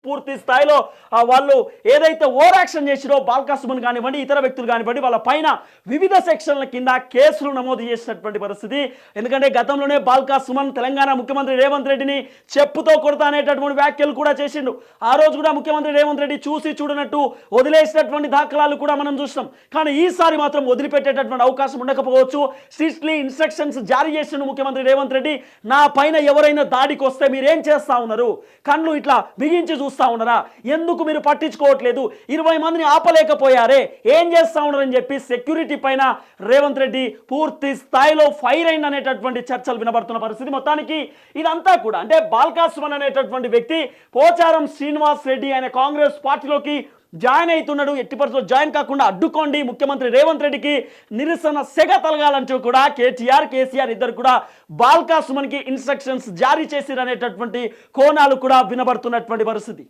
పూర్తి స్థాయిలో వాళ్ళు ఏదైతే ఓవర్ యాక్షన్ చేసిరో బాల్కా సుమన్ కానివ్వండి ఇతర వ్యక్తులు కానివ్వండి వాళ్ళ పైన వివిధ సెక్షన్ల కింద కేసులు నమోదు చేసినటువంటి పరిస్థితి. ఎందుకంటే గతంలోనే బాల్కా సుమన్ తెలంగాణ ముఖ్యమంత్రి రేవంత్ రెడ్డిని చెప్పుతో కొడతా అనేటటువంటి వ్యాఖ్యలు కూడా చేసిండు. ఆ రోజు కూడా ముఖ్యమంత్రి రేవంత్ రెడ్డి చూసి చూడనట్టు వదిలేసినటువంటి దాఖలాలు కూడా మనం చూసినాం. కానీ ఈసారి మాత్రం వదిలిపెట్టేటటువంటి అవకాశం ఉండకపోవచ్చు. స్ట్రిక్ట్లీ ఇన్స్ట్రక్షన్స్ జారీ చేసిండు ముఖ్యమంత్రి రేవంత్ రెడ్డి. నా పైన ఎవరైనా దాడికి వస్తే మీరేం చేస్తా ఉన్నారు? కళ్ళు ఇట్లా బిగించి చూస్తా ఉన్నారా? ఎందుకు మీరు పట్టించుకోవట్లేదు? 20 మందిని ఆపలేకపోయారే, ఏం చేస్తా ఉన్నారని చెప్పి సెక్యూరిటీ పైన రేవంత్ రెడ్డి పూర్తి స్థాయిలో ఫైర్ అయింది అనేటటువంటి చర్చలు వినబడుతున్న పరిస్థితి. మొత్తానికి ఇదంతా కూడా అంటే బాల్కా సుమన్ అనేటటువంటి వ్యక్తి పోచారం శ్రీనివాస్ రెడ్డి ఆయన కాంగ్రెస్ పార్టీలోకి జాయిన్ అవుతున్నాడు. ఎట్టి పరిస్థితుల్లో జాయిన్ కాకుండా అడ్డుకోండి, ముఖ్యమంత్రి రేవంత్ రెడ్డికి నిరసన సెగ తలగాలంటూ కూడా కేసీఆర్ ఇద్దరు కూడా బాల్కా సుమన్కి ఇన్స్ట్రక్షన్స్ జారీ చేసిరనేటటువంటి కోణాలు కూడా వినబడుతున్నటువంటి పరిస్థితి.